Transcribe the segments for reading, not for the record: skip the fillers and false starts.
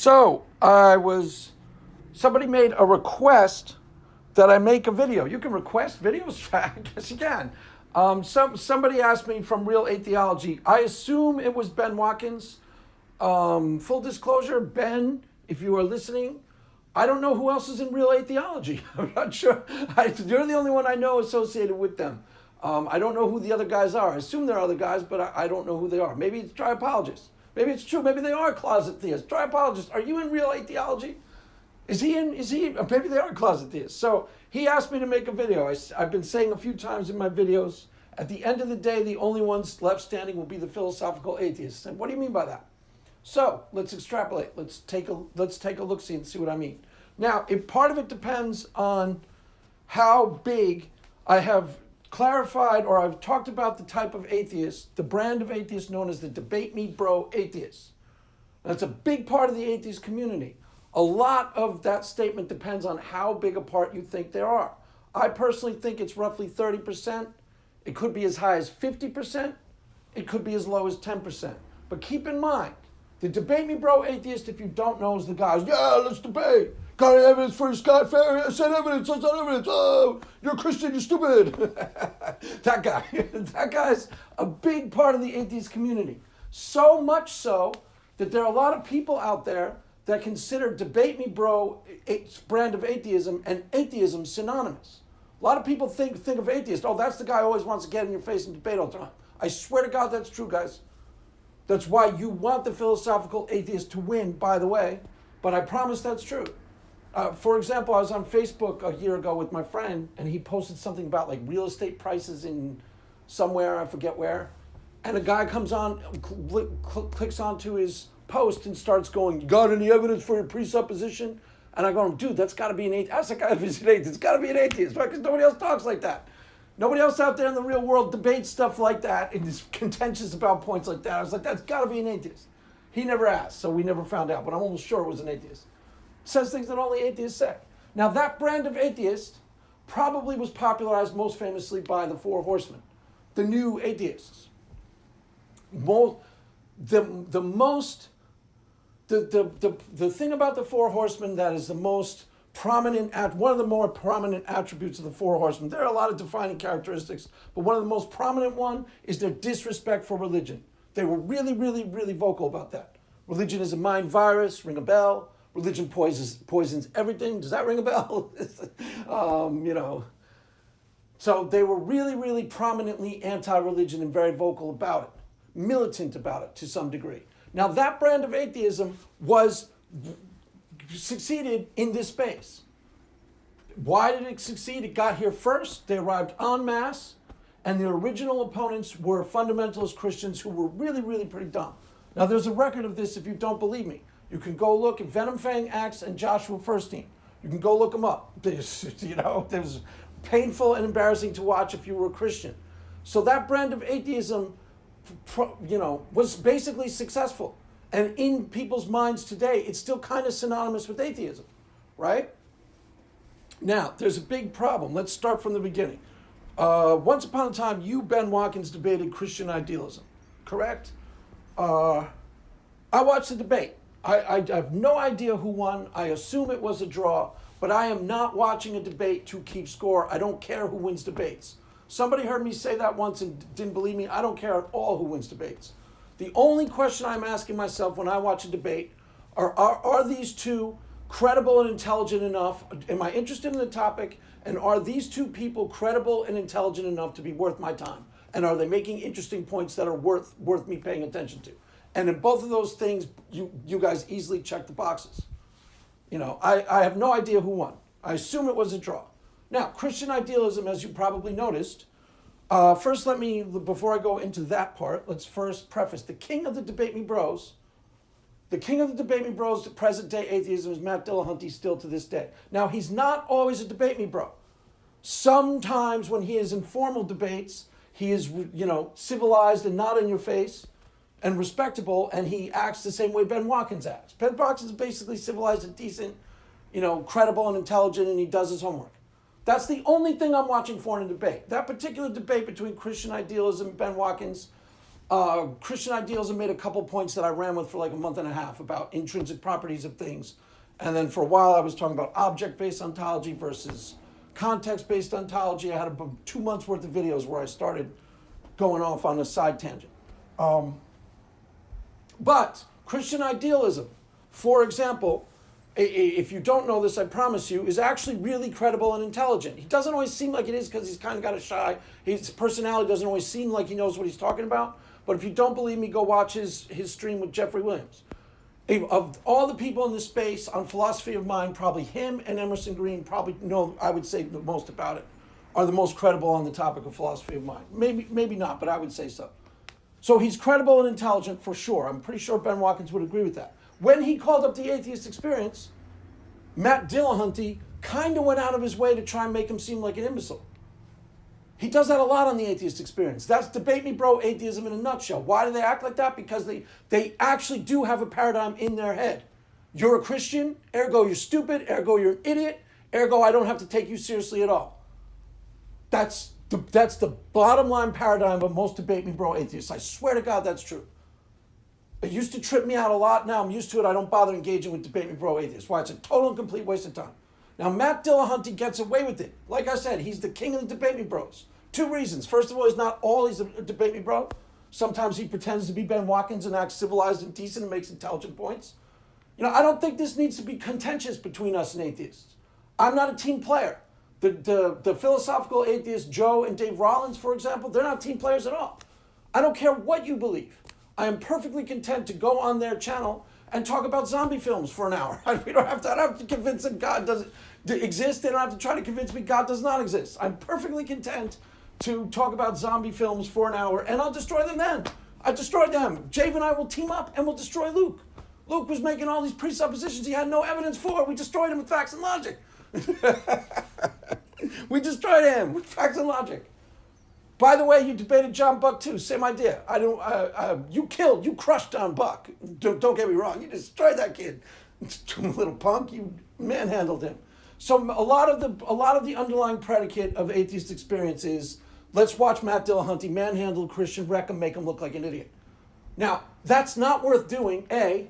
So somebody made a request that I make a video. You can request videos? I guess you can. Somebody asked me from Real Atheology. I assume it was Ben Watkins. Full disclosure, Ben, if you are listening, I don't know who else is in Real Atheology. I'm not sure. You're the only one I know associated with them. I don't know who the other guys are. I assume there are other guys, but I don't know who they are. Maybe it's Triapologists. Maybe it's true. Maybe they are closet theists. Triapologists, are you in Real Atheology? Maybe they are closet theists. So he asked me to make a video. I've been saying a few times in my videos, at the end of the day, the only ones left standing will be the philosophical atheists. And what do you mean by that? So let's extrapolate. Let's take a look-see and see what I mean. Now, part of it depends on how big I have clarified or I've talked about the type of atheist, the brand of atheist known as the debate me bro atheist. That's a big part of the atheist community. A lot of that statement depends on how big a part you think there are. I personally think it's roughly 30%. It could be as high as 50%. It could be as low as 10%. But keep in mind, the debate me bro atheist, if you don't know, is the guys, yeah, let's debate. Got any evidence for this guy? Fair, I said evidence, I said evidence. Oh, you're a Christian, you're stupid. That guy. That guy's a big part of the atheist community. So much so that there are a lot of people out there that consider debate me bro brand of atheism and atheism synonymous. A lot of people think of atheist, oh, that's the guy who always wants to get in your face and debate all the time. I swear to God that's true, guys. That's why you want the philosophical atheist to win, by the way, but I promise that's true. For example, I was on Facebook a year ago with my friend, and he posted something about like real estate prices in somewhere, I forget where, and a guy comes on, clicks onto his post and starts going, you got any evidence for your presupposition? And I go, dude, that's got to be an atheist. Ask that guy if he's an atheist. It's got to be an atheist, right? Because nobody else talks like that. Nobody else out there in the real world debates stuff like that and is contentious about points like that. I was like, that's got to be an atheist. He never asked, so we never found out, but I'm almost sure it was an atheist. Says things that only atheists say. Now, that brand of atheist probably was popularized most famously by the Four Horsemen, the new atheists. The thing about the Four Horsemen that is the most prominent, one of the more prominent attributes of the Four Horsemen, there are a lot of defining characteristics, but one of the most prominent one is their disrespect for religion. They were really, really, really vocal about that. Religion is a mind virus, ring a bell. Religion poisons everything. Does that ring a bell? So they were really, really prominently anti-religion and very vocal about it, militant about it to some degree. Now that brand of atheism succeeded in this space. Why did it succeed? It got here first. They arrived en masse, and the original opponents were fundamentalist Christians who were really, really pretty dumb. Now there's a record of this if you don't believe me. You can go look at Venom Fang Axe and Joshua Furstein. You can go look them up. It was painful and embarrassing to watch if you were a Christian. So that brand of atheism, was basically successful. And in people's minds today, it's still kind of synonymous with atheism, right? Now, there's a big problem. Let's start from the beginning. Once upon a time, you, Ben Watkins, debated Christian idealism, correct? I watched the debate. I have no idea who won. I assume it was a draw, but I am not watching a debate to keep score. I don't care who wins debates. Somebody heard me say that once and didn't believe me. I don't care at all who wins debates. The only question I'm asking myself when I watch a debate are these two credible and intelligent enough? Am I interested in the topic? And are these two people credible and intelligent enough to be worth my time? And are they making interesting points that are worth me paying attention to? And in both of those things, you guys easily check the boxes. I have no idea who won. I assume it was a draw. Now, Christian idealism, as you probably noticed, first before I go into that part, let's first preface the king of the debate me bros. The king of the debate me bros, the present day atheism, is Matt Dillahunty still to this day. Now, he's not always a debate me bro. Sometimes when he is in formal debates, he is, civilized and not in your face and respectable, and he acts the same way Ben Watkins acts. Ben Watkins is basically civilized and decent, credible and intelligent, and he does his homework. That's the only thing I'm watching for in a debate. That particular debate between Christian idealism and Ben Watkins, Christian idealism made a couple points that I ran with for like a month and a half about intrinsic properties of things. And then for a while I was talking about object-based ontology versus context-based ontology. I had about 2 months worth of videos where I started going off on a side tangent. But Christian idealism, for example, if you don't know this, I promise you, is actually really credible and intelligent. He doesn't always seem like it is because he's kind of got a shy. His personality doesn't always seem like he knows what he's talking about. But if you don't believe me, go watch his stream with Jeffrey Williams. Of all the people in this space on philosophy of mind, probably him and Emerson Green probably know, I would say, the most about it, are the most credible on the topic of philosophy of mind. Maybe not, but I would say so. So he's credible and intelligent for sure. I'm pretty sure Ben Watkins would agree with that. When he called up the atheist experience, Matt Dillahunty kind of went out of his way to try and make him seem like an imbecile. He does that a lot on the atheist experience. That's debate me, bro, atheism in a nutshell. Why do they act like that? Because they actually do have a paradigm in their head. You're a Christian, ergo you're stupid, ergo you're an idiot, ergo I don't have to take you seriously at all. That's the bottom line paradigm of most debate me, bro, atheists. I swear to God that's true. It used to trip me out a lot. Now I'm used to it. I don't bother engaging with debate me, bro, atheists. Why? It's a total and complete waste of time. Now, Matt Dillahunty gets away with it. Like I said, he's the king of the debate me bros. 2 reasons. First of all, he's not always a debate me bro. Sometimes he pretends to be Ben Watkins and acts civilized and decent and makes intelligent points. I don't think this needs to be contentious between us and atheists. I'm not a team player. The philosophical atheists, Joe and Dave Rollins, for example, they're not team players at all. I don't care what you believe. I am perfectly content to go on their channel and talk about zombie films for an hour. I don't have to convince them God doesn't exist. They don't have to try to convince me God does not exist. I'm perfectly content to talk about zombie films for an hour, and I'll destroy them then. I destroyed them. Jave and I will team up, and we'll destroy Luke. Luke was making all these presuppositions he had no evidence for. We destroyed him with facts and logic. We destroyed him with facts and logic. By the way, you debated John Buck too. Same idea. You crushed John Buck. Don't get me wrong. You destroyed that kid. Little punk. You manhandled him. So a lot of the underlying predicate of atheist experience is let's watch Matt Dillahunty manhandle a Christian, wreck him, make him look like an idiot. Now that's not worth doing. And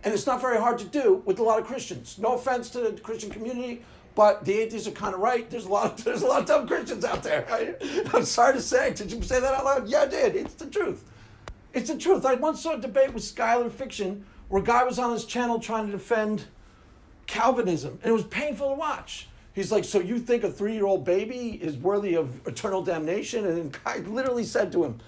it's not very hard to do with a lot of Christians. No offense to the Christian community. But the atheists are kind of right. There's a lot of dumb Christians out there. I'm sorry to say. Did you say that out loud? Yeah, I did. It's the truth. It's the truth. I once saw a debate with Skylar Fiction where a guy was on his channel trying to defend Calvinism. And it was painful to watch. He's like, so you think a 3-year-old baby is worthy of eternal damnation? And the guy literally said to him,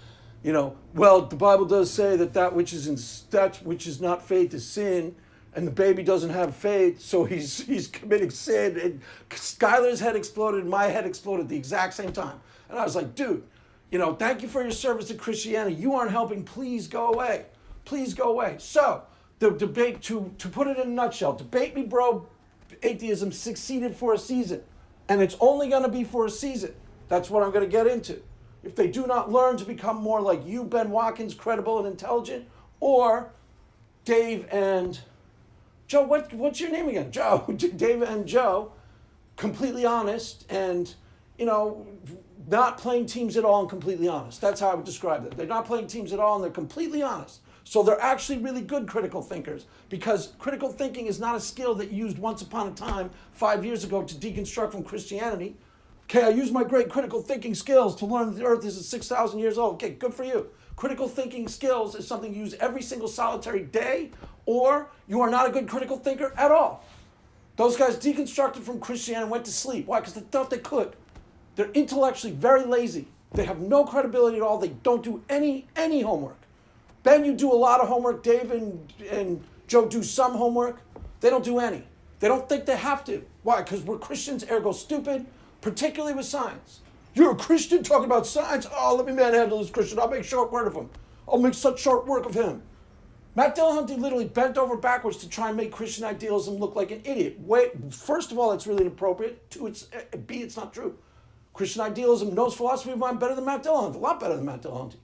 well, the Bible does say that which is not faith is sin. And the baby doesn't have faith, so he's committing sin. And Skylar's head exploded, and my head exploded at the exact same time. And I was like, dude, thank you for your service to Christianity. You aren't helping. Please go away. Please go away. So the debate, to put it in a nutshell, debate me, bro, atheism succeeded for a season. And it's only going to be for a season. That's what I'm going to get into. If they do not learn to become more like you, Ben Watkins, credible and intelligent, or Dave and Joe, what's your name again? Joe. Dave and Joe, completely honest and, not playing teams at all and completely honest. That's how I would describe it. They're not playing teams at all and they're completely honest. So they're actually really good critical thinkers because critical thinking is not a skill that you used once upon a time 5 years ago to deconstruct from Christianity. Okay, I use my great critical thinking skills to learn that the earth is 6,000 years old. Okay, good for you. Critical thinking skills is something you use every single solitary day, or you are not a good critical thinker at all. Those guys deconstructed from Christianity and went to sleep. Why? Because they thought they could. They're intellectually very lazy. They have no credibility at all. They don't do any homework. Ben, you do a lot of homework. Dave and Joe do some homework. They don't do any. They don't think they have to. Why? Because we're Christians, ergo stupid, particularly with science. You're a Christian talking about science? Oh, let me manhandle this Christian. I'll make short work of him. I'll make such short work of him. Matt Dillahunty literally bent over backwards to try and make Christian idealism look like an idiot. First of all, it's really inappropriate. B, it's not true. Christian idealism knows philosophy of mind better than Matt Dillahunty, a lot better than Matt Dillahunty.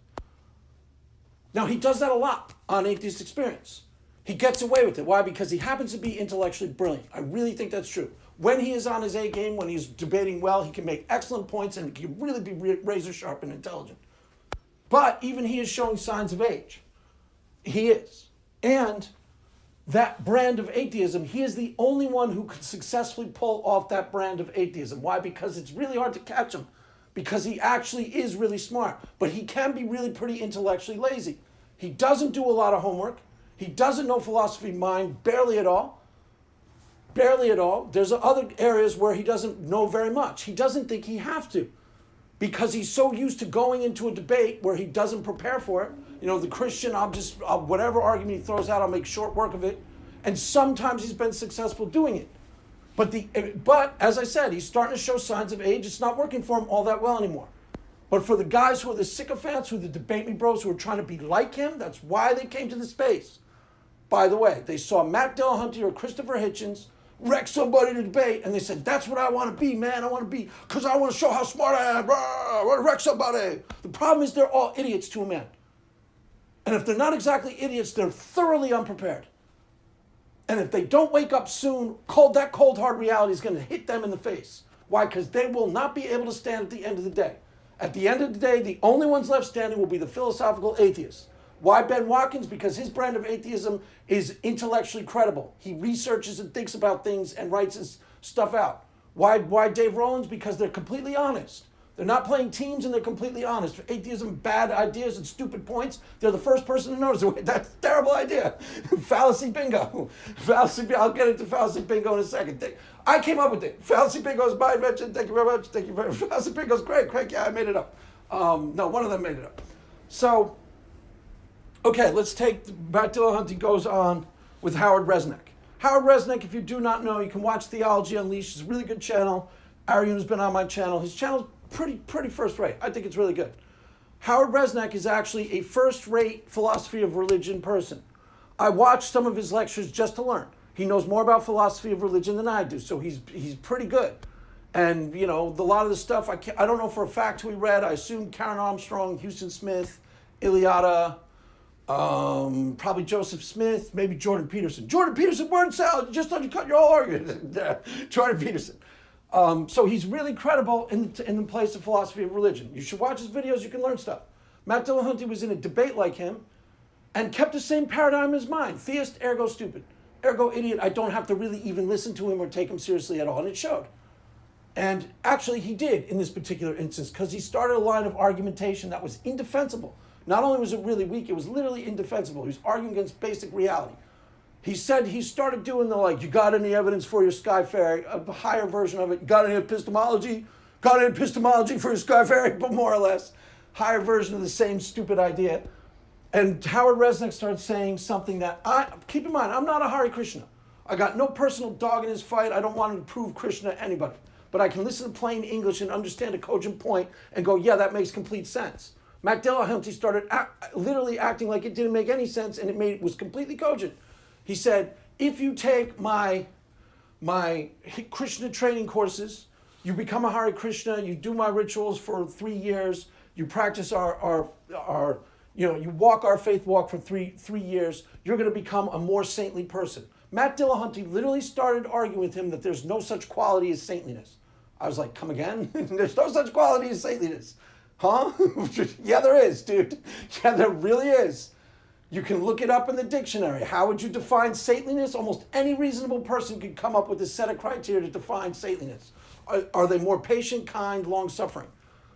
Now, he does that a lot on Atheist Experience. He gets away with it. Why? Because he happens to be intellectually brilliant. I really think that's true. When he is on his A game, when he's debating well, he can make excellent points and he can really be razor sharp and intelligent. But even he is showing signs of age. He is. And that brand of atheism, he is the only one who could successfully pull off that brand of atheism. Why? Because it's really hard to catch him. Because he actually is really smart. But he can be really pretty intellectually lazy. He doesn't do a lot of homework. He doesn't know philosophy of mind, barely at all. Barely at all. There's other areas where he doesn't know very much. He doesn't think he have to. Because he's so used to going into a debate where he doesn't prepare for it. You know, the Christian, whatever argument he throws out, I'll make short work of it. And sometimes he's been successful doing it. But as I said, he's starting to show signs of age. It's not working for him all that well anymore. But for the guys who are the sycophants, who are the debate me bros, who are trying to be like him, that's why they came to the space. By the way, they saw Matt Dillahunty or Christopher Hitchens wreck somebody to debate, and they said, that's what I want to be, man. I want to be, because I want to show how smart I am. I want to wreck somebody. The problem is they're all idiots to a man. And if they're not exactly idiots, they're thoroughly unprepared. And if they don't wake up soon, that cold hard reality is going to hit them in the face. Why? Because they will not be able to stand at the end of the day. At the end of the day, the only ones left standing will be the philosophical atheists. Why Ben Watkins? Because his brand of atheism is intellectually credible. He researches and thinks about things and writes his stuff out. Why Dave Rollins? Because they're completely honest. They're not playing teams and they're completely honest. For atheism, bad ideas and stupid points, they're the first person to notice it. That's a terrible idea. Fallacy bingo. I'll get into fallacy bingo in a second. I came up with it. Fallacy bingo is my invention. Thank you very much. Thank you very much. Fallacy bingo is great. Craig, yeah, I made it up. No, one of them made it up. So, okay, let's take Matt Dillahunty goes on with Howard Resnick. Howard Resnick, if you do not know, you can watch Theology Unleashed. It's a really good channel. Arian's been on my channel. His channel's pretty first rate. I think it's really good. Howard Resnick is actually a first-rate philosophy of religion person. I watched some of his lectures just to learn. He knows more about philosophy of religion than I do, so he's pretty good. And, you know, a lot of the stuff, I don't know for a fact who he read. I assume Karen Armstrong, Houston Smith, Iliada, probably Joseph Smith, maybe Jordan Peterson. Jordan Peterson, word salad, you just undercut your whole argument. Jordan Peterson. So he's really credible in the place of philosophy of religion. You should watch his videos, you can learn stuff. Matt Dillahunty was in a debate like him and kept the same paradigm in his mind. Theist, ergo stupid. Ergo idiot, I don't have to really even listen to him or take him seriously at all. And it showed. And actually he did in this particular instance, because he started a line of argumentation that was indefensible. Not only was it really weak, it was literally indefensible. He was arguing against basic reality. He said he started doing the you got any evidence for your sky fairy, a higher version of it. You got any epistemology? Got any epistemology for your sky fairy? But more or less, higher version of the same stupid idea. And Howard Resnick started saying something that, keep in mind, I'm not a Hare Krishna. I got no personal dog in his fight. I don't want him to prove Krishna to anybody. But I can listen to plain English and understand a cogent point and go, yeah, that makes complete sense. Matt Dillahunty started literally acting like it didn't make any sense, and it was completely cogent. He said, if you take my Krishna training courses, you become a Hare Krishna, you do my rituals for 3 years, you practice you walk our faith walk for three years, you're going to become a more saintly person. Matt Dillahunty literally started arguing with him that there's no such quality as saintliness. I was like, come again? There's no such quality as saintliness. Huh? Yeah, there is, dude. Yeah, there really is. You can look it up in the dictionary. How would you define saintliness? Almost any reasonable person could come up with a set of criteria to define saintliness. Are they more patient, kind, long-suffering?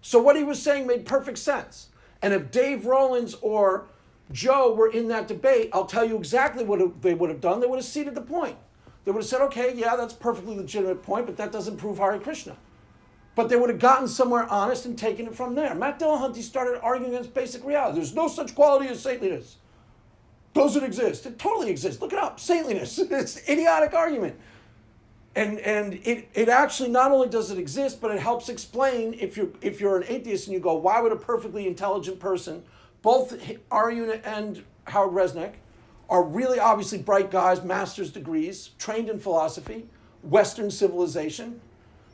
So what he was saying made perfect sense. And if Dave Rollins or Joe were in that debate, I'll tell you exactly what they would have done. They would have ceded the point. They would have said, okay, yeah, that's a perfectly legitimate point, but that doesn't prove Hare Krishna. But they would have gotten somewhere honest and taken it from there. Matt Dillahunty started arguing against basic reality. There's no such quality as saintliness. Does it exist? It totally exists. Look it up. Saintliness. It's an idiotic argument. And it actually not only does it exist, but it helps explain if you're an atheist and you go, why would a perfectly intelligent person, both Arian and Howard Resnick, are really obviously bright guys, master's degrees, trained in philosophy, Western civilization.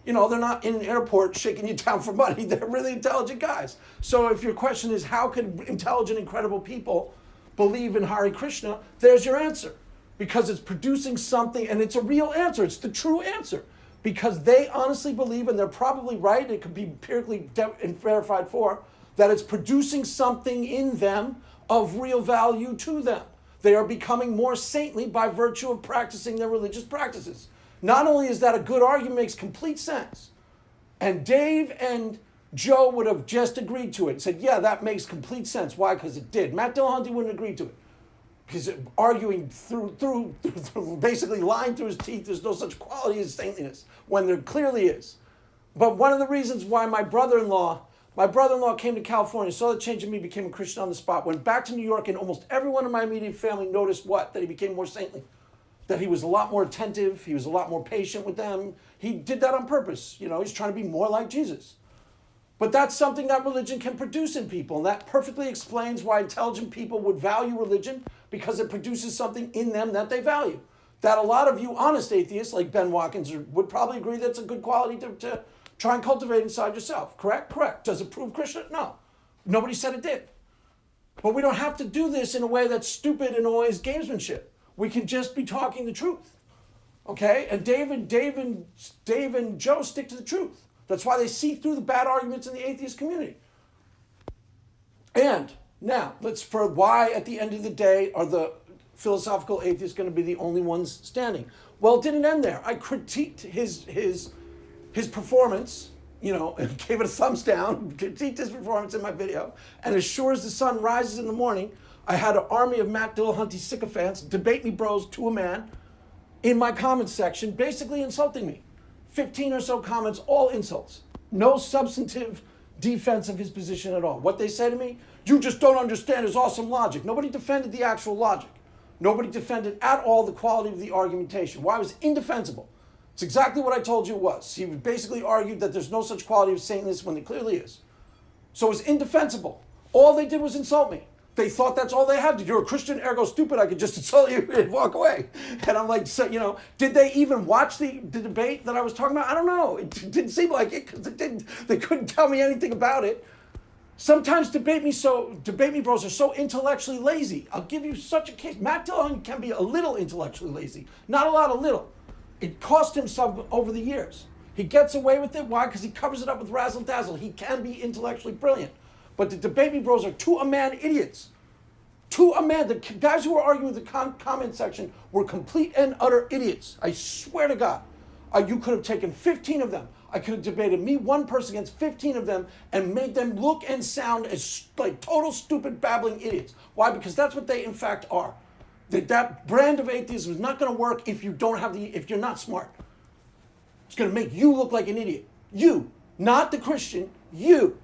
You know, they're not in an airport shaking you down for money. They're really intelligent guys. So if your question is, how can intelligent, incredible people believe in Hare Krishna, there's your answer. Because it's producing something, and it's a real answer. It's the true answer. Because they honestly believe, and they're probably right, it could be empirically and verified for, that it's producing something in them of real value to them. They are becoming more saintly by virtue of practicing their religious practices. Not only is that a good argument, makes complete sense. And Dave and Joe would have just agreed to it and said, yeah, that makes complete sense. Why? Because it did. Matt Dillahunty wouldn't agree to it. Because arguing through basically lying through his teeth, there's no such quality as saintliness, when there clearly is. But one of the reasons why my brother-in-law came to California, saw the change in me, became a Christian on the spot, went back to New York, and almost everyone in my immediate family noticed what? That he became more saintly. That he was a lot more attentive, he was a lot more patient with them. He did that on purpose. He's trying to be more like Jesus. But that's something that religion can produce in people, and that perfectly explains why intelligent people would value religion, because it produces something in them that they value. That a lot of you honest atheists, like Ben Watkins, would probably agree that's a good quality to try and cultivate inside yourself. Correct? Correct. Does it prove Christian? No. Nobody said it did. But we don't have to do this in a way that's stupid and always gamesmanship. We can just be talking the truth. Okay? And Dave and Joe stick to the truth. That's why they see through the bad arguments in the atheist community. And now, why at the end of the day are the philosophical atheists going to be the only ones standing? Well, it didn't end there. I critiqued his performance, and gave it a thumbs down, critiqued his performance in my video. And as sure as the sun rises in the morning, I had an army of Matt Dillahunty sycophants, debate me bros to a man, in my comments section, basically insulting me. 15 or so comments, all insults. No substantive defense of his position at all. What they say to me, you just don't understand his awesome logic. Nobody defended the actual logic. Nobody defended at all the quality of the argumentation. Why? It was indefensible. It's exactly what I told you it was. He basically argued that there's no such quality of saintliness when there clearly is. So it was indefensible. All they did was insult me. They thought that's all they had to do. You're a Christian, ergo stupid. I could just insult you and walk away. And I'm like, so, did they even watch the debate that I was talking about? I don't know. It didn't seem like it, because they couldn't tell me anything about it. Sometimes debate me bros are so intellectually lazy. I'll give you such a case. Matt Dillahunty can be a little intellectually lazy. Not a lot of little. It cost him some over the years. He gets away with it. Why? Because he covers it up with razzle dazzle. He can be intellectually brilliant. But the debate me bros are to a man idiots. To a man. The guys who were arguing in the comment section were complete and utter idiots. I swear to God. You could have taken 15 of them. I could have debated me, one person, against 15 of them, and made them look and sound as like total stupid babbling idiots. Why? Because that's what they in fact are. That brand of atheism is not going to work if you're not smart. It's going to make you look like an idiot. You, not the Christian, you.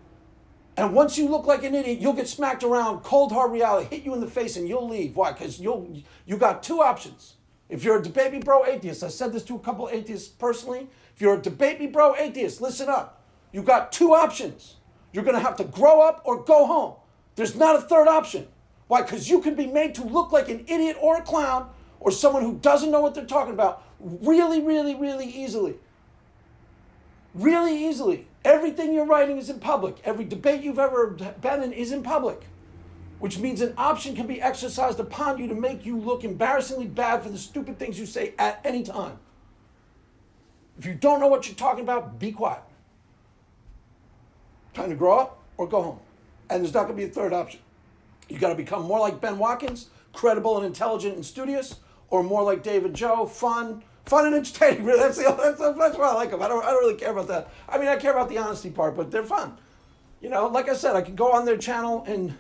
And once you look like an idiot, you'll get smacked around, cold hard reality, hit you in the face, and you'll leave. Why? Because you got two options. If you're a debate me bro atheist, I said this to a couple atheists personally. If you're a debate me bro atheist, listen up. You got two options. You're going to have to grow up or go home. There's not a third option. Why? Because you can be made to look like an idiot or a clown or someone who doesn't know what they're talking about really, really, really easily. Really easily. Everything you're writing is in public. Every debate you've ever been in is in public, which means an option can be exercised upon you to make you look embarrassingly bad for the stupid things you say at any time. If you don't know what you're talking about, be quiet. Time to grow up or go home. And there's not going to be a third option. You got to become more like Ben Watkins, credible and intelligent and studious, or more like David Joe, fun and entertaining. Really, that's why I like them. I don't really care about that. I mean, I care about the honesty part, but they're fun. Like I said, I could go on their channel and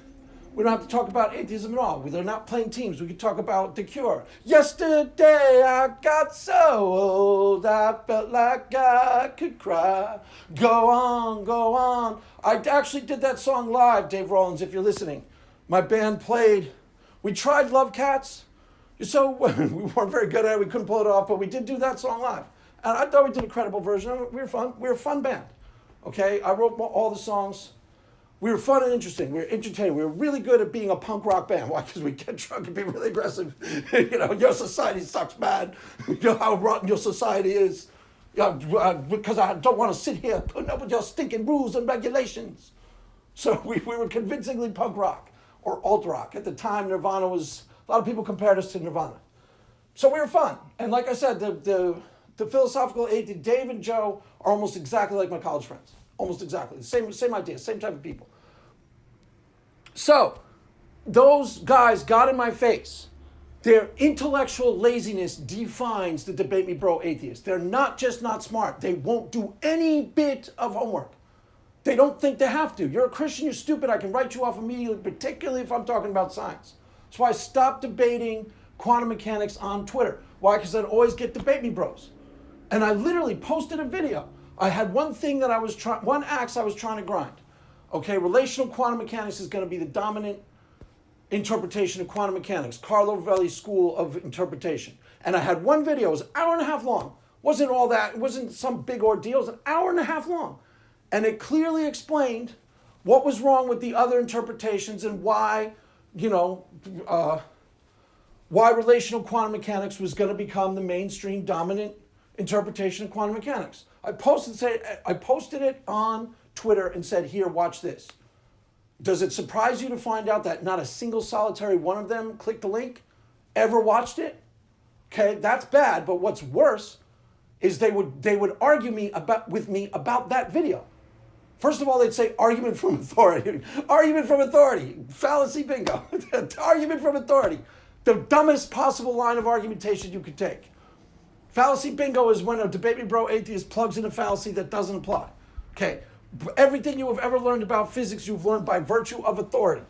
we don't have to talk about atheism at all. They're not playing teams. We could talk about The Cure. Yesterday I got so old, I felt like I could cry. Go on, go on. I actually did that song live, Dave Rollins, if you're listening. My band played. We tried Love Cats. So we weren't very good at it. We couldn't pull it off, but we did do that song live. And I thought we did a credible version. We were fun. We were a fun band. Okay? I wrote all the songs. We were fun and interesting. We were entertaining. We were really good at being a punk rock band. Why? Because we get drunk and be really aggressive. Your society sucks bad. How rotten your society is. Because I don't want to sit here putting up with your stinking rules and regulations. So we were convincingly punk rock or alt rock. At the time, Nirvana was, a lot of people compared us to Nirvana. So we were fun. And like I said, the philosophical atheists, Dave and Joe, are almost exactly like my college friends. Almost exactly. Same idea, same type of people. So those guys got in my face. Their intellectual laziness defines the Debate Me Bro atheists. They're not just not smart. They won't do any bit of homework. They don't think they have to. You're a Christian, you're stupid, I can write you off immediately, particularly if I'm talking about science. That's why I stopped debating quantum mechanics on Twitter. Why? Because I'd always get Debate Me Bros. And I literally posted a video. I had one thing that one axe I was trying to grind. Okay, relational quantum mechanics is going to be the dominant interpretation of quantum mechanics, Carlo Rovelli's school of interpretation. And I had one video, it was an hour and a half long. Wasn't all that, it wasn't some big ordeal, it was an hour and a half long. And it clearly explained what was wrong with the other interpretations and why, why relational quantum mechanics was going to become the mainstream dominant interpretation of quantum mechanics. I posted it on Twitter and said, here, watch this. Does it surprise you to find out that not a single solitary one of them clicked the link, ever watched it? Okay, that's bad, but what's worse is they would argue with me about that video. First of all, they'd say argument from authority. Argument from authority. Fallacy bingo. Argument from authority. The dumbest possible line of argumentation you could take. Fallacy bingo is when a Debate Me Bro atheist plugs in a fallacy that doesn't apply. Okay. Everything you have ever learned about physics, you've learned by virtue of authority.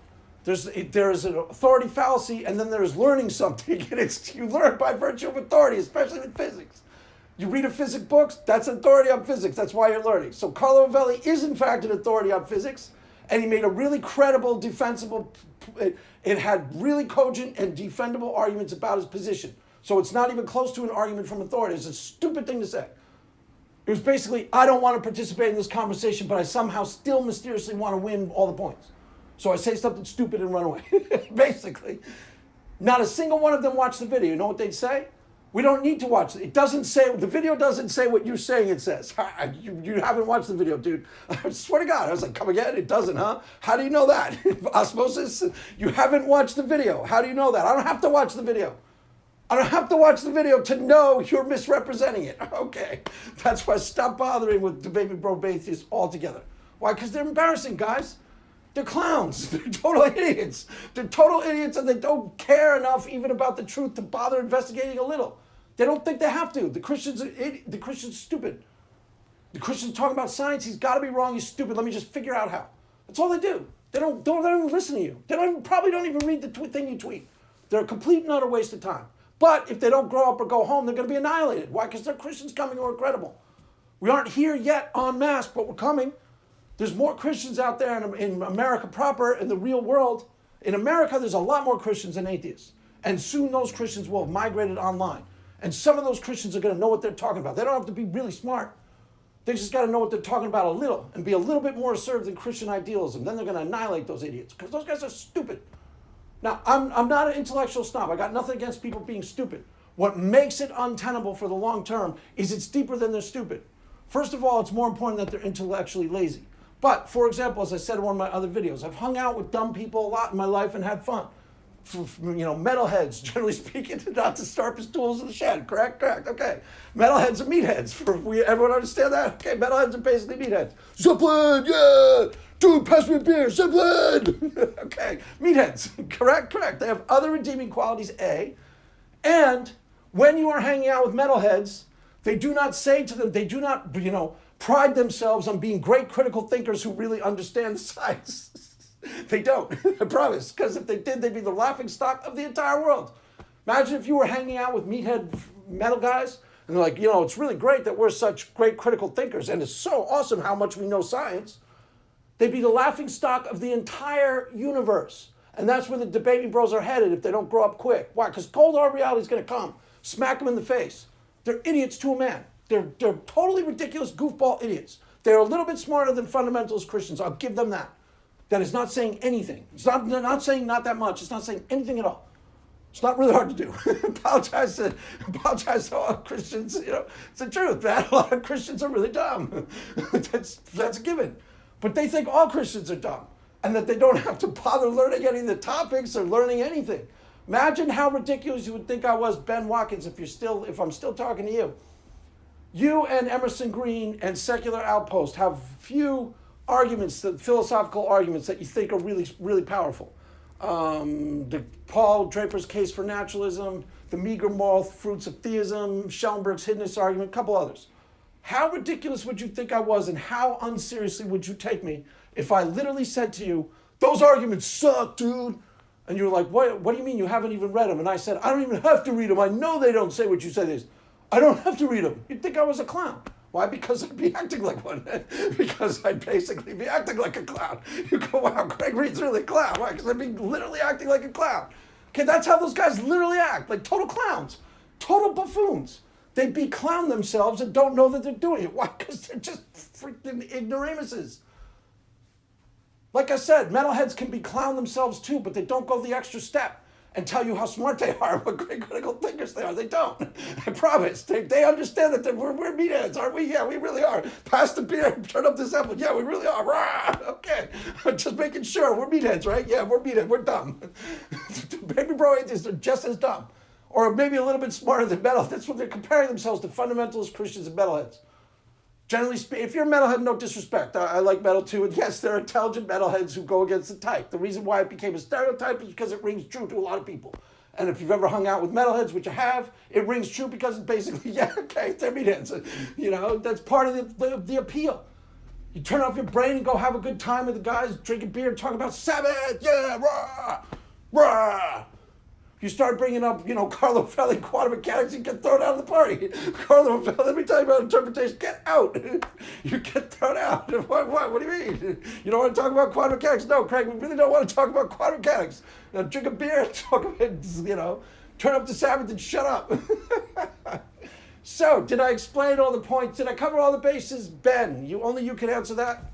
There is an authority fallacy, and then there's learning something, and you learn by virtue of authority, especially with physics. You read a physics book, that's authority on physics. That's why you're learning. So Carlo Rovelli is, in fact, an authority on physics, and he made a really credible, defensible, it had really cogent and defendable arguments about his position. So it's not even close to an argument from authority. It's a stupid thing to say. It was basically, I don't want to participate in this conversation, but I somehow still mysteriously want to win all the points. So I say something stupid and run away. Basically. Not a single one of them watched the video. You know what they'd say? We don't need to watch it. It doesn't say, the video doesn't say what you're saying it says. You haven't watched the video, dude. I swear to God. I was like, come again? It doesn't, huh? How do you know that? Osmosis? You haven't watched the video. How do you know that? I don't have to watch the video. I don't have to watch the video to know you're misrepresenting it. Okay. That's why I stopped bothering with Debate Me Bro atheists altogether. Why? Because they're embarrassing, guys. They're clowns. They're total idiots. They're total idiots, and they don't care enough even about the truth to bother investigating a little. They don't think they have to. The Christian's stupid. The Christian's talking about science. He's got to be wrong. He's stupid. Let me just figure out how. That's all they do. They don't even listen to you. They probably don't even read the thing you tweet. They're a complete and utter waste of time. But if they don't grow up or go home, they're going to be annihilated. Why? Because they're Christians coming who are credible. We aren't here yet en masse, but we're coming. There's more Christians out there in America proper, in the real world. In America, there's a lot more Christians than atheists. And soon those Christians will have migrated online. And some of those Christians are going to know what they're talking about. They don't have to be really smart. They just got to know what they're talking about a little and be a little bit more assertive than Christian idealism. Then they're going to annihilate those idiots because those guys are stupid. Now, I'm not an intellectual snob. I got nothing against people being stupid. What makes it untenable for the long term is it's deeper than they're stupid. First of all, it's more important that they're intellectually lazy. But, for example, as I said in one of my other videos, I've hung out with dumb people a lot in my life and had fun. Metalheads, generally speaking, not the sharpest tools in the shed. Correct? Okay. Metalheads are meatheads. Everyone understand that? Okay, metalheads are basically meatheads. Zeppelin, yeah! Dude, pass me a beer, Zeppelin! Okay, meatheads. Correct. They have other redeeming qualities, A. And when you are hanging out with metalheads, they do not say to them, they do not, pride themselves on being great critical thinkers who really understand the science. They don't, I promise. Because if they did, they'd be the laughingstock of the entire world. Imagine if you were hanging out with meathead metal guys, and they're like, it's really great that we're such great critical thinkers, and it's so awesome how much we know science. They'd be the laughingstock of the entire universe. And that's where the Debate Me Bros are headed if they don't grow up quick. Why? Because cold hard reality is going to come. Smack them in the face. They're idiots to a man. They're totally ridiculous goofball idiots. They're a little bit smarter than fundamentalist Christians. I'll give them that. That is not saying anything. It's not saying not that much. It's not saying anything at all. It's not really hard to do. apologize to all Christians. It's the truth, man. A lot of Christians are really dumb. That's a given. But they think all Christians are dumb and that they don't have to bother learning any of the topics or learning anything. Imagine how ridiculous you would think I was, Ben Watkins, if I'm still talking to you. You and Emerson Green and Secular Outpost have few arguments, the philosophical arguments that you think are really, really powerful. The Paul Draper's case for naturalism, the meager moral fruits of theism, Schellenberg's hiddenness argument, a couple others. How ridiculous would you think I was, and how unseriously would you take me if I literally said to you, those arguments suck, dude? And you were like, what do you mean you haven't even read them? And I said, I don't even have to read them. I know they don't say what you say is. I don't have to read them. You'd think I was a clown. Why? Because I'd be acting like one. Because I'd basically be acting like a clown. You go, wow, Greg Reed's really a clown. Why? Because I'd be literally acting like a clown. Okay, that's how those guys literally act, like total clowns, total buffoons. They be clown themselves and don't know that they're doing it. Why? Because they're just freaking ignoramuses. Like I said, metalheads can be clown themselves too, but they don't go the extra step and tell you how smart they are, what great critical thinkers they are. They don't. I promise. They understand that we're meatheads, aren't we? Yeah, we really are. Pass the beer, turn up this apple. Yeah, we really are. Rah! Okay. Just making sure. We're meatheads, right? Yeah, we're meatheads. We're dumb. Baby bro atheists are just as dumb. Or maybe a little bit smarter than metalheads. That's what they're comparing themselves to, fundamentalist Christians and metalheads. Generally speaking, if you're a metalhead, no disrespect. I like metal too. And yes, there are intelligent metalheads who go against the type. The reason why it became a stereotype is because it rings true to a lot of people. And if you've ever hung out with metalheads, which I have, it rings true because it's basically, yeah, okay, they're meatheads. You know, that's part of the appeal. You turn off your brain and go have a good time with the guys drinking beer, talking about Sabbath, yeah, rah, rah. You start bringing up, Carlo Felli, quantum mechanics, you get thrown out of the party. Carlo Felli, let me tell you about interpretation. Get out. You get thrown out. What do you mean? You don't want to talk about quantum mechanics? No, Craig, we really don't want to talk about quantum mechanics. Now, drink a beer, talk about, turn up the Sabbath and shut up. So, did I explain all the points? Did I cover all the bases? Ben, only you can answer that.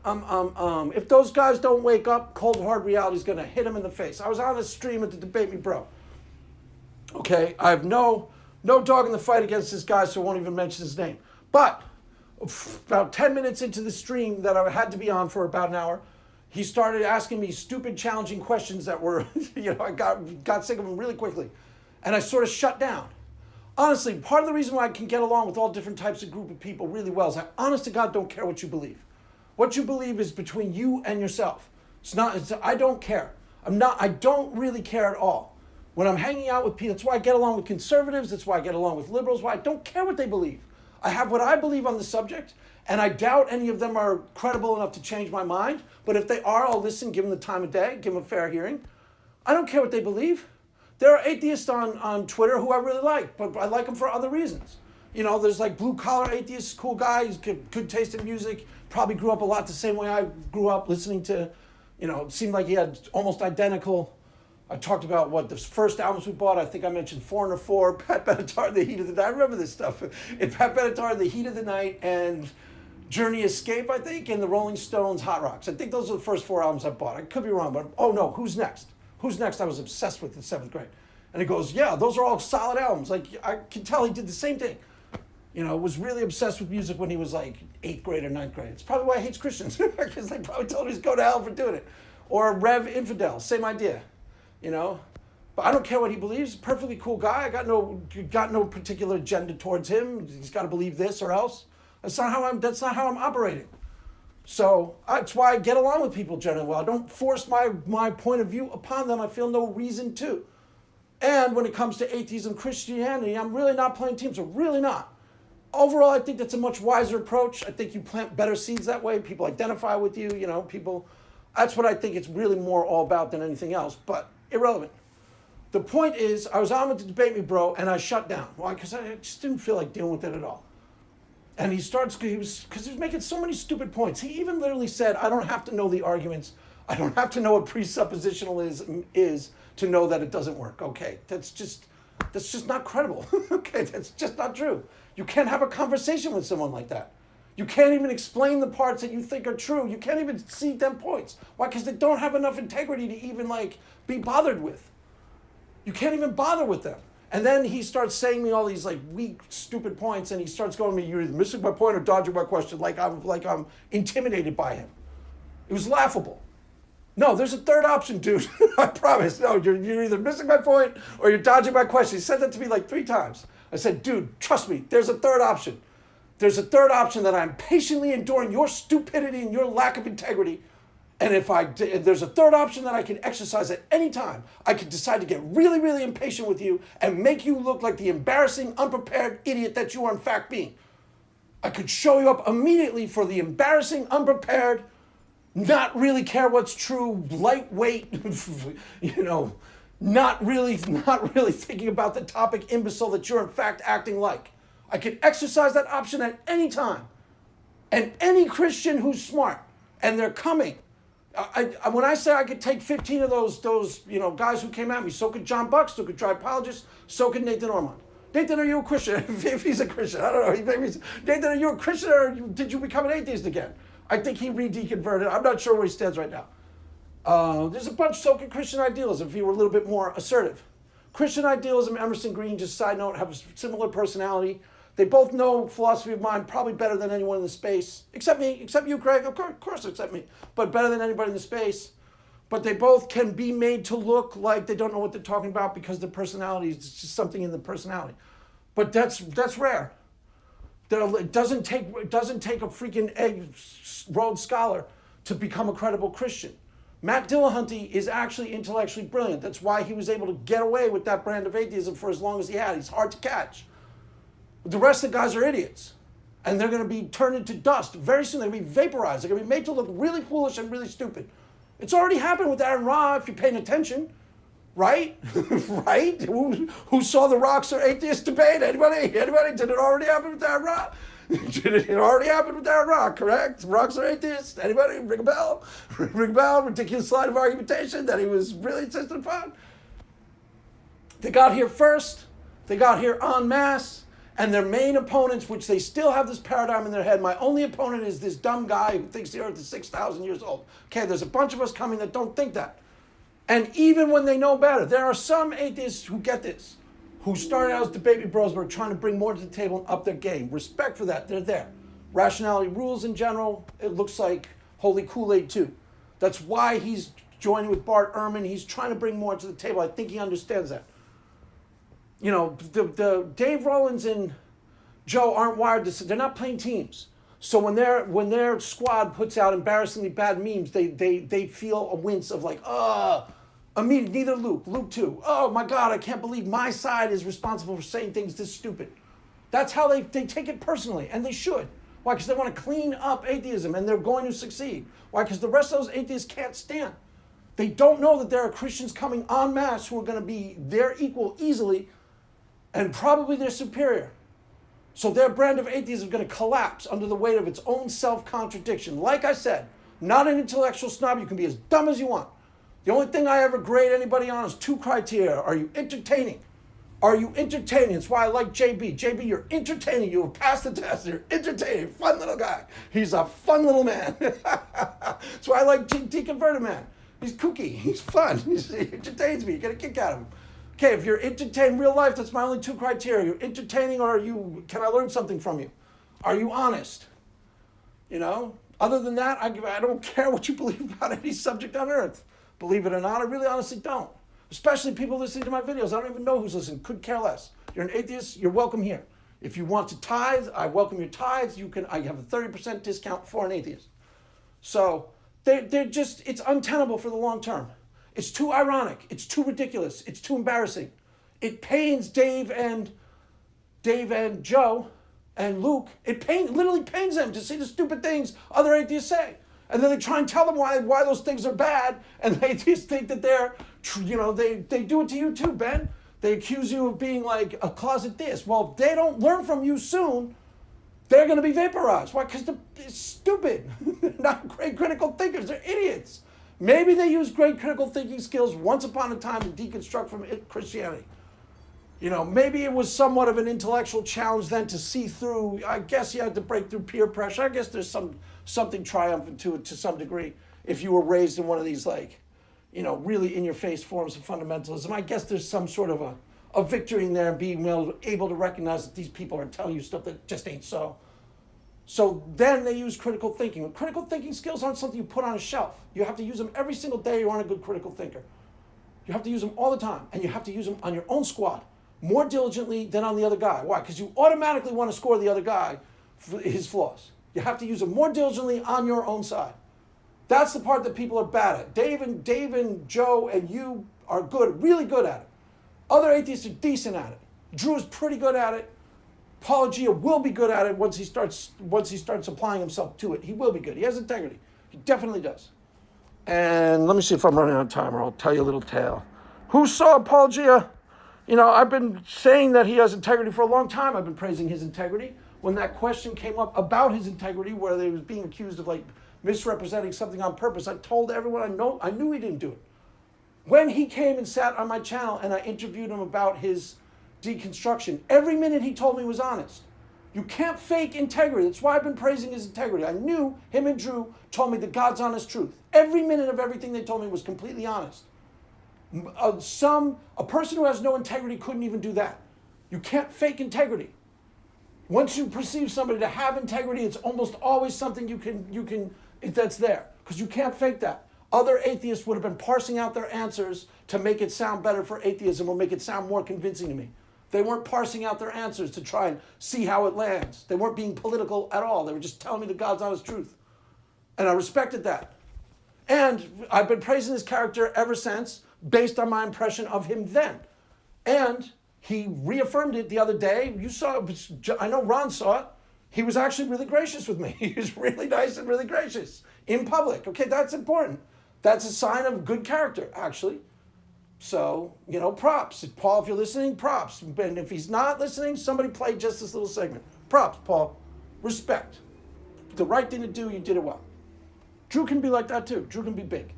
If those guys don't wake up, cold hard reality is going to hit them in the face. I was on a stream at the Debate Me Bro. Okay, I have no dog in the fight against this guy, so I won't even mention his name. But about 10 minutes into the stream that I had to be on for about an hour, he started asking me stupid, challenging questions that were, I got sick of them really quickly. And I sort of shut down. Honestly, part of the reason why I can get along with all different types of group of people really well is I, honest to God, don't care what you believe. What you believe is between you and yourself. I don't care. I don't really care at all. When I'm hanging out with people, that's why I get along with conservatives, that's why I get along with liberals, why I don't care what they believe. I have what I believe on the subject, and I doubt any of them are credible enough to change my mind. But if they are, I'll listen, give them the time of day, give them a fair hearing. I don't care what they believe. There are atheists on Twitter who I really like, but I like them for other reasons. There's like blue-collar atheists, cool guy, he's good taste in music, probably grew up a lot the same way I grew up, listening to, it seemed like he had almost identical. I talked about the first albums we bought. I think I mentioned Foreigner 4, Pat Benatar, The Heat of the Night. I remember this stuff. It's Pat Benatar, The Heat of the Night, and Journey Escape, I think, and the Rolling Stones, Hot Rocks. I think those are the first 4 albums I bought. I could be wrong, but oh no, Who's Next? Who's Next I was obsessed with in 7th grade. And he goes, yeah, those are all solid albums. Like, I can tell he did the same thing. Was really obsessed with music when he was like 8th grade or 9th grade. It's probably why he hates Christians, because they probably told him he's going to hell for doing it. Or Rev Infidel, same idea, But I don't care what he believes. Perfectly cool guy. I got no particular agenda towards him. He's got to believe this or else. That's not how I'm operating. So that's why I get along with people generally well. I don't force my point of view upon them. I feel no reason to. And when it comes to atheism, Christianity, I'm really not playing teams. I'm really not. Overall, I think that's a much wiser approach. I think you plant better seeds that way. People identify with you, people. That's what I think it's really more all about than anything else, but irrelevant. The point is, I was on with the Debate Me Bro, and I shut down. Why? Because I just didn't feel like dealing with it at all. And because he was making so many stupid points. He even literally said, I don't have to know the arguments. I don't have to know what presuppositionalism is to know that it doesn't work. Okay, that's just not credible. Okay, that's just not true. You can't have a conversation with someone like that. You can't even explain the parts that you think are true. You can't even see them points. Why? Because they don't have enough integrity to even be bothered with. You can't even bother with them. And then he starts saying me all these weak, stupid points, and he starts going to me, you're either missing my point or dodging my question, like I'm intimidated by him. It was laughable. No, there's a third option, dude. I promise. No, you're either missing my point or you're dodging my question. He said that to me 3 times. I said, dude, trust me, there's a third option. There's a third option that I'm patiently enduring your stupidity and your lack of integrity. And there's a third option that I can exercise at any time. I could decide to get really, really impatient with you and make you look like the embarrassing, unprepared idiot that you are in fact being. I could show you up immediately for the embarrassing, unprepared, not really care what's true, lightweight, not really thinking about the topic imbecile that you're in fact acting like. I can exercise that option at any time. And any Christian who's smart, and they're coming. When I say I could take 15 of those guys who came at me, so could John Buck, so could Dry Apologist, so could Nathan Ormond. Nathan, are you a Christian? If he's a Christian, I don't know. Nathan, are you a Christian or did you become an atheist again? I think he re-deconverted. I'm not sure where he stands right now. There's a bunch, so could Christian idealism if he were a little bit more assertive. Christian idealism, Emerson Green, just side note, have a similar personality. They both know philosophy of mind probably better than anyone in the space. Except me, except you, Craig. Of course, except me. But better than anybody in the space. But they both can be made to look like they don't know what they're talking about because their personality is just something in the personality. But that's rare. It doesn't take a freaking egg Rhodes Scholar to become a credible Christian. Matt Dillahunty is actually intellectually brilliant. That's why he was able to get away with that brand of atheism for as long as he had. He's hard to catch. The rest of the guys are idiots. And they're going to be turned into dust very soon. They're going to be vaporized. They're going to be made to look really foolish and really stupid. It's already happened with Aaron Ra, if you're paying attention. Right? Right? Who saw the Rocks or Atheist debate? Anybody? Did it already happen with Aaron Ra? Did it already happen with Aaron Ra, correct? Rocks or Atheist? Anybody? Ring a bell? Ring a bell? Ridiculous line of argumentation that he was really insistent upon? They got here first. They got here en masse. And their main opponents, which they still have this paradigm in their head, my only opponent is this dumb guy who thinks the earth is 6,000 years old. Okay, there's a bunch of us coming that don't think that. And even when they know better, there are some atheists who get this, who started out as the baby bros, but are trying to bring more to the table and up their game. Respect for that, they're there. Rationality rules in general, it looks like holy Kool-Aid too. That's why he's joining with Bart Ehrman. He's trying to bring more to the table. I think he understands that. The Dave Rollins and Joe aren't wired to. They're not playing teams. So when their squad puts out embarrassingly bad memes, they feel a wince of like, immediately. Neither Luke too. Oh my God, I can't believe my side is responsible for saying things this stupid. That's how they take it personally, and they should. Why? Because they want to clean up atheism, and they're going to succeed. Why? Because the rest of those atheists can't stand. They don't know that there are Christians coming en masse who are going to be their equal easily. And probably they're superior. So their brand of atheism is going to collapse under the weight of its own self-contradiction. Like I said, not an intellectual snob. You can be as dumb as you want. The only thing I ever grade anybody on is 2 criteria. Are you entertaining? Are you entertaining? That's why I like JB. JB, you're entertaining. You have passed the test. You're entertaining. Fun little guy. He's a fun little man. That's why I like Deconverted Man. He's kooky. He's fun. He entertains me. You get a kick out of him. Okay, if you're entertaining real life, that's my only 2 criteria. You're entertaining, or can I learn something from you? Are you honest? Other than that, I don't care what you believe about any subject on earth. Believe it or not, I really honestly don't. Especially people listening to my videos. I don't even know who's listening. Could care less. You're an atheist, you're welcome here. If you want to tithe, I welcome your tithes. I have a 30% discount for an atheist. So they're just, it's untenable for the long term. It's too ironic. It's too ridiculous. It's too embarrassing. It pains Dave and Joe and Luke. It literally pains them to see the stupid things other atheists say. And then they try and tell them why those things are bad. And the atheists think that they do it to you too, Ben. They accuse you of being like a closet theist. Well, if they don't learn from you soon, they're going to be vaporized. Why? Because they're stupid. They're not great critical thinkers. They're idiots. Maybe they used great critical thinking skills once upon a time to deconstruct from Christianity. Maybe it was somewhat of an intellectual challenge then to see through. I guess you had to break through peer pressure. I guess there's something triumphant to it to some degree if you were raised in one of these really in-your-face forms of fundamentalism. I guess there's some sort of a victory in there and being able to recognize that these people are telling you stuff that just ain't so. So then they use critical thinking. Critical thinking skills aren't something you put on a shelf. You have to use them every single day you aren't a good critical thinker. You have to use them all the time, and you have to use them on your own squad more diligently than on the other guy. Why? Because you automatically want to score the other guy his flaws. You have to use them more diligently on your own side. That's the part that people are bad at. Dave and Joe and you are good, really good at it. Other atheists are decent at it. Drew is pretty good at it. Apologia will be good at it once he starts applying himself to it. He will be good. He has integrity. He definitely does. And let me see if I'm running out of time, or I'll tell you a little tale. Who saw Apologia? You know, I've been saying that he has integrity for a long time. I've been praising his integrity. When that question came up about his integrity, where they was being accused of like misrepresenting something on purpose, I told everyone I knew he didn't do it. When he came and sat on my channel and I interviewed him about his deconstruction, every minute he told me was honest. You can't fake integrity. That's why I've been praising his integrity. I knew him and Drew told me the God's honest truth. Every minute of everything they told me was completely honest. A person who has no integrity couldn't even do that. You can't fake integrity. Once you perceive somebody to have integrity, it's almost always something you can that's there, because you can't fake that. Other atheists would have been parsing out their answers to make it sound better for atheism or make it sound more convincing to me. They weren't parsing out their answers to try and see how it lands. They weren't being political at all. They were just telling me the God's honest truth. And I respected that. And I've been praising his character ever since, based on my impression of him then. And he reaffirmed it the other day. You saw it. I know Ron saw it. He was actually really gracious with me. He was really nice and really gracious in public. Okay, that's important. That's a sign of good character, actually. So, you know, props. Paul, if you're listening, props. And if he's not listening, somebody play just this little segment. Props, Paul. Respect. The right thing to do, you did it well. Drew can be like that too. Drew can be big.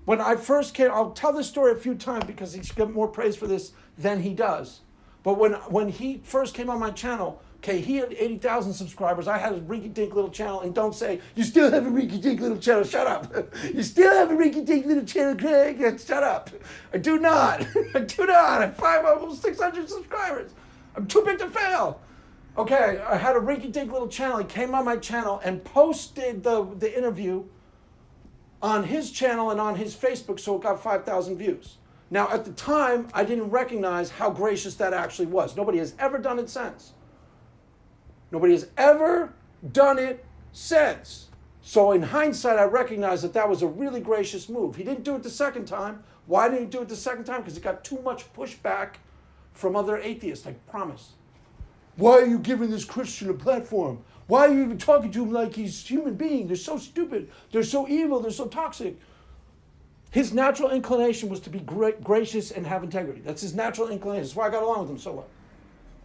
When I first came, I'll tell this story a few times because he's got more praise for this than he does. But when he first came on my channel, okay, he had 80,000 subscribers. I had a rinky-dink little channel. And don't say, you still have a rinky-dink little channel. Shut up. You still have a rinky-dink little channel, Craig. Shut up. I do not. I do not. I have almost 600 subscribers. I'm too big to fail. Okay, I had a rinky-dink little channel. He came on my channel and posted the interview on his channel and on his Facebook, so it got 5,000 views. Now, at the time, I didn't recognize how gracious that actually was. Nobody has ever done it since. Nobody has ever done it since. So in hindsight, I recognize that was a really gracious move. He didn't do it the second time. Why didn't he do it the second time? Because he got too much pushback from other atheists, I promise. Why are you giving this Christian a platform? Why are you even talking to him like he's a human being? They're so stupid. They're so evil. They're so toxic. His natural inclination was to be gracious and have integrity. That's his natural inclination. That's why I got along with him so well.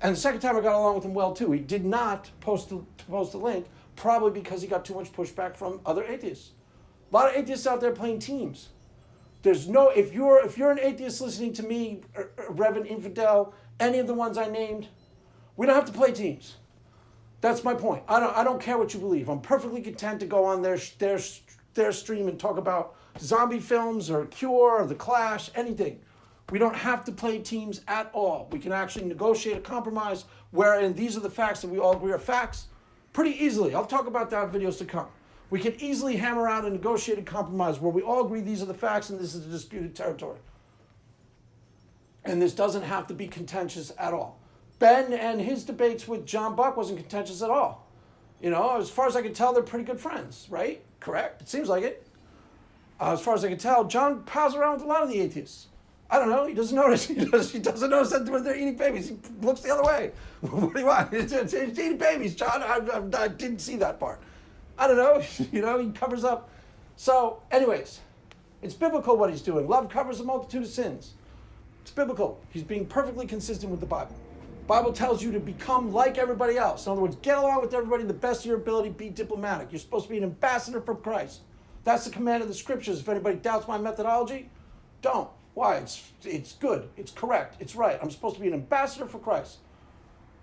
And the second time I got along with him well too. He did not post the link, probably because he got too much pushback from other atheists. A lot of atheists out there playing teams. There's no, if you're an atheist listening to me, Reverend Infidel, any of the ones I named, we don't have to play teams. That's my point. I don't care what you believe. I'm perfectly content to go on their stream and talk about zombie films or Cure or The Clash, anything. We don't have to play teams at all. We can actually negotiate a compromise wherein these are the facts that we all agree are facts pretty easily. I'll talk about that in videos to come. We can easily hammer out a negotiated compromise where we all agree these are the facts and this is the disputed territory. And this doesn't have to be contentious at all. Ben and his debates with John Buck wasn't contentious at all. You know, as far as I can tell, they're pretty good friends, right? Correct? It seems like it. As far as I can tell, John pals around with a lot of the atheists. I don't know. He doesn't notice. He doesn't notice that when they're eating babies. He looks the other way. What do you want? It's eating babies, John. I didn't see that part. I don't know. You know, he covers up. So, anyways, it's biblical what he's doing. Love covers a multitude of sins. It's biblical. He's being perfectly consistent with the Bible. The Bible tells you to become like everybody else. In other words, get along with everybody to the best of your ability, be diplomatic. You're supposed to be an ambassador for Christ. That's the command of the scriptures. If anybody doubts my methodology, don't. Why? It's good. It's correct. It's right. I'm supposed to be an ambassador for Christ.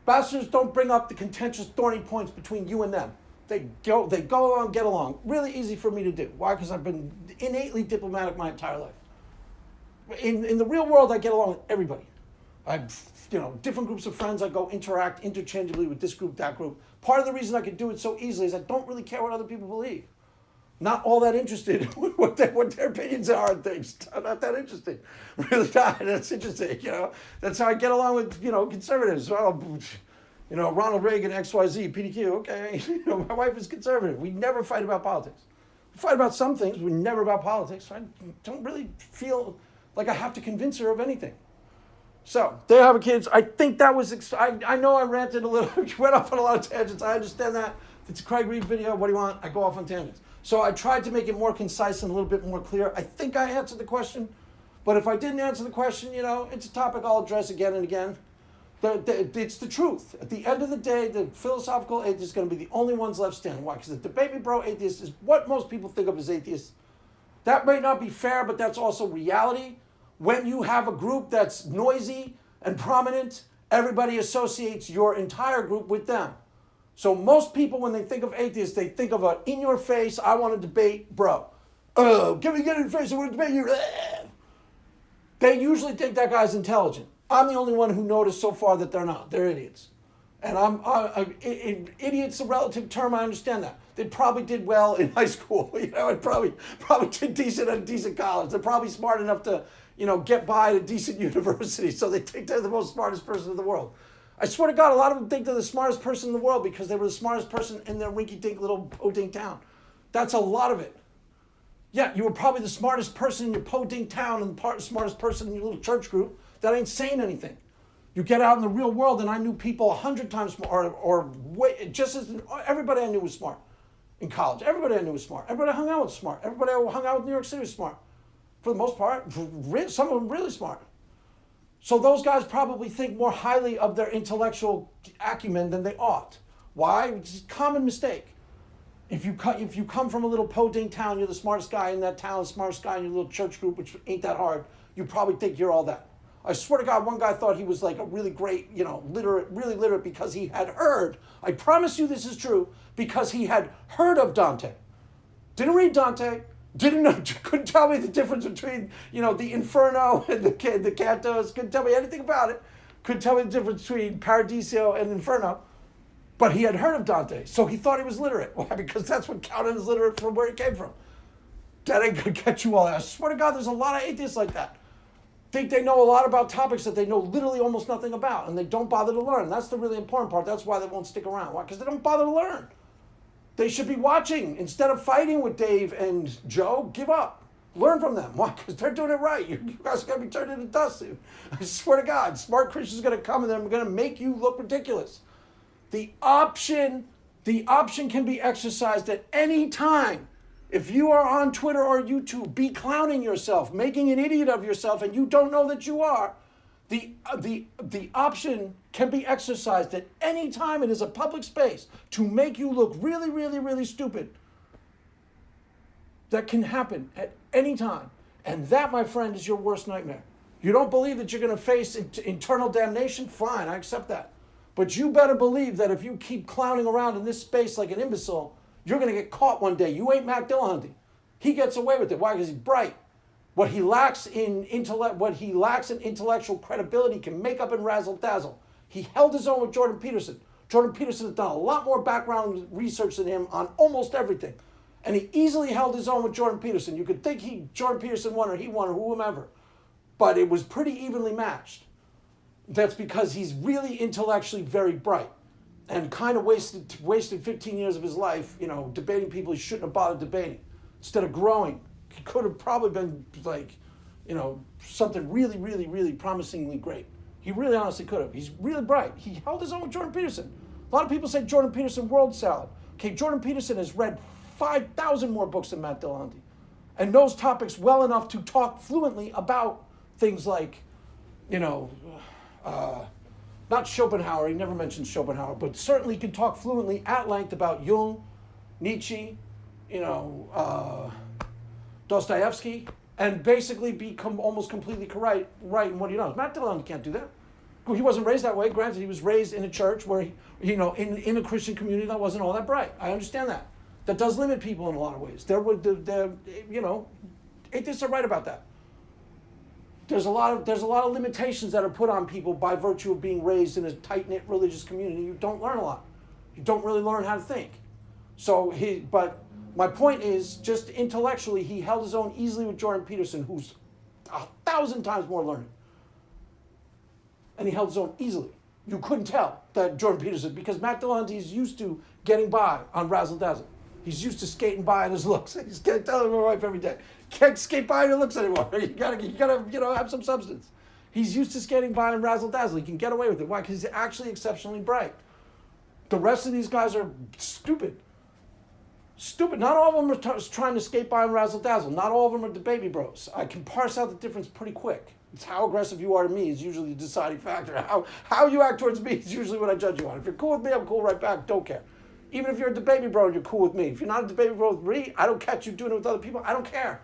Ambassadors don't bring up the contentious, thorny points between you and them. They go along, get along. Really easy for me to do. Why? Because I've been innately diplomatic my entire life. In the real world, I get along with everybody. Different groups of friends, I go interact interchangeably with this group, that group. Part of the reason I can do it so easily is I don't really care what other people believe. Not all that interested in what their opinions are on things. I'm not that interested. Really not. That's interesting, That's how I get along with, conservatives. Well, Ronald Reagan, XYZ, PDQ, okay. My wife is conservative. We never fight about politics. We fight about some things, but never about politics. I don't really feel like I have to convince her of anything. So, there you have it, kids. I think that was, I know I ranted a little, went off on a lot of tangents. I understand that. It's a Craig Reed video. What do you want? I go off on tangents. So I tried to make it more concise and a little bit more clear. I think I answered the question. But if I didn't answer the question, it's a topic I'll address again and again. It's the truth. At the end of the day, the philosophical atheists are going to be the only ones left standing. Why? Because the debate me bro atheist is what most people think of as atheists. That may not be fair, but that's also reality. When you have a group that's noisy and prominent, everybody associates your entire group with them. So most people, when they think of atheists, they think of a in-your-face, I want to debate bro. Get in your face, I want to debate you. They usually think that guy's intelligent. I'm the only one who noticed so far that they're not. They're idiots. And idiot's a relative term, I understand that. They probably did well in high school. And probably did decent at a decent college. They're probably smart enough to, get by at a decent university. So they think they're the most smartest person in the world. I swear to God, a lot of them think they're the smartest person in the world because they were the smartest person in their rinky-dink little podink town. That's a lot of it. Yeah, you were probably the smartest person in your podink town and the smartest person in your little church group. That ain't saying anything. You get out in the real world, and I knew people 100 times more, or way, just as everybody I knew was smart in college. Everybody I knew was smart. Everybody I hung out with was smart. Everybody I hung out with in New York City was smart. For the most part, some of them really smart. So those guys probably think more highly of their intellectual acumen than they ought. Why? It's a common mistake. If you come from a little podink town, you're the smartest guy in that town, the smartest guy in your little church group, which ain't that hard. You probably think you're all that. I swear to God, one guy thought he was like a really great, really literate because he had heard. I promise you this is true, because he had heard of Dante. Didn't read Dante. Couldn't tell me the difference between, the Inferno and the Cantos. Couldn't tell me anything about it. Couldn't tell me the difference between Paradiso and Inferno. But he had heard of Dante, so he thought he was literate. Why? Because that's what counted as literate from where he came from. That ain't gonna get you all that. I swear to God, there's a lot of atheists like that. Think they know a lot about topics that they know literally almost nothing about, and they don't bother to learn. That's the really important part. That's why they won't stick around. Why? Because they don't bother to learn. They should be watching. Instead of fighting with Dave and Joe, give up. Learn from them. Why? Because they're doing it right. You guys are going to be turned into dust soon. I swear to God, smart Christians are going to come and they're going to make you look ridiculous. The option can be exercised at any time. If you are on Twitter or YouTube, be clowning yourself, making an idiot of yourself, and you don't know that you are, the option can be exercised at any time. It is a public space to make you look really, really, really stupid. That can happen at any time. And that, my friend, is your worst nightmare. You don't believe that you're going to face eternal damnation? Fine, I accept that. But you better believe that if you keep clowning around in this space like an imbecile, you're going to get caught one day. You ain't Mac Dillahunty. He gets away with it. Why? Because he's bright. What he lacks in intellectual credibility can make up and razzle dazzle. He held his own with Jordan Peterson. Jordan Peterson has done a lot more background research than him on almost everything. And he easily held his own with Jordan Peterson. You could think Jordan Peterson won or he won or whomever. But it was pretty evenly matched. That's because he's really intellectually very bright. And kind of wasted 15 years of his life, debating people he shouldn't have bothered debating. Instead of growing, he could have probably been something really, really, really promisingly great. He really honestly could have. He's really bright. He held his own with Jordan Peterson. A lot of people say Jordan Peterson world salad. Okay, Jordan Peterson has read 5,000 more books than Matt Dillahunty and knows topics well enough to talk fluently about things like, not Schopenhauer, he never mentions Schopenhauer, but certainly can talk fluently at length about Jung, Nietzsche, Dostoevsky, and basically become almost completely right in what he knows. Matt Dillahunty can't do that. He wasn't raised that way. Granted, he was raised in a church where, in a Christian community that wasn't all that bright. I understand that. That does limit people in a lot of ways. Atheists are right about that. There's a lot of limitations that are put on people by virtue of being raised in a tight-knit religious community. You don't learn a lot. You don't really learn how to think. But my point is, just intellectually, he held his own easily with Jordan Peterson, who's 1,000 times more learned. And he held his own easily. You couldn't tell that Jordan Peterson, because Matt Dillahunty is used to getting by on razzle dazzle. He's used to skating by on his looks. He's telling my wife every day, can't skate by on your looks anymore. You gotta have some substance. He's used to skating by on razzle dazzle. He can get away with it. Why? Because he's actually exceptionally bright. The rest of these guys are stupid. Stupid. Not all of them are trying to skate by and razzle dazzle. Not all of them are the baby bros. I can parse out the difference pretty quick. It's how aggressive you are to me is usually the deciding factor. How you act towards me is usually what I judge you on. If you're cool with me, I'm cool right back. Don't care. Even if you're a baby bro and you're cool with me. If you're not a baby bro with me, I don't catch you doing it with other people. I don't care.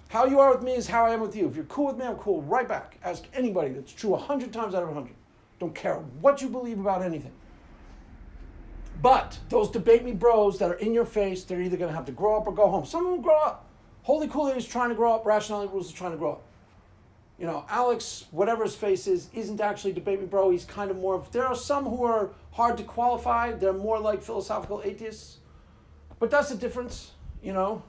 How you are with me is how I am with you. If you're cool with me, I'm cool right back. Ask anybody. That's true 100 times out of 100. Don't care what you believe about anything. But those debate me bros that are in your face, they're either going to have to grow up or go home. Some of them grow up. Holy Kool-Aid is trying to grow up. Rationality Rules is trying to grow up. You know, Alex, whatever his face is, isn't actually debate me bro. He's kind of more of, there are some who are hard to qualify. They're more like philosophical atheists. But that's the difference, you know.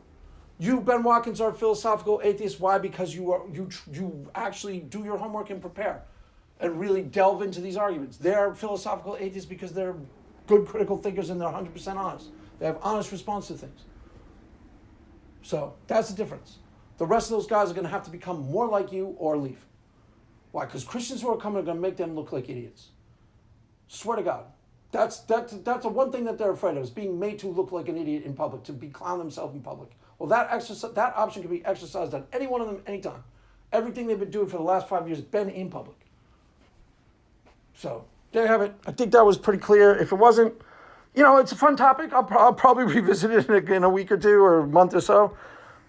You, Ben Watkins, are a philosophical atheist. Why? Because you actually do your homework and prepare and really delve into these arguments. They're philosophical atheists because they're good critical thinkers and they're 100% honest. They have honest response to things. So that's the difference. The rest of those guys are going to have to become more like you or leave. Why? Because Christians who are coming are going to make them look like idiots. Swear to God. That's the one thing that they're afraid of, is being made to look like an idiot in public, to be clown themselves in public. Well, that option can be exercised on any one of them anytime. Everything they've been doing for the last 5 years has been in public. So there you have it. I think that was pretty clear. If it wasn't, you know, it's a fun topic. I'll probably revisit it in a week or two or a month or so.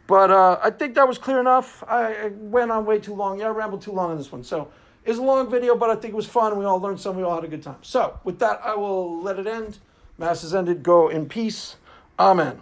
But I think that was clear enough. I went on way too long. Yeah, I rambled too long on this one. So it's a long video, but I think it was fun. We all learned something. We all had a good time. So with that, I will let it end. Mass is ended. Go in peace. Amen.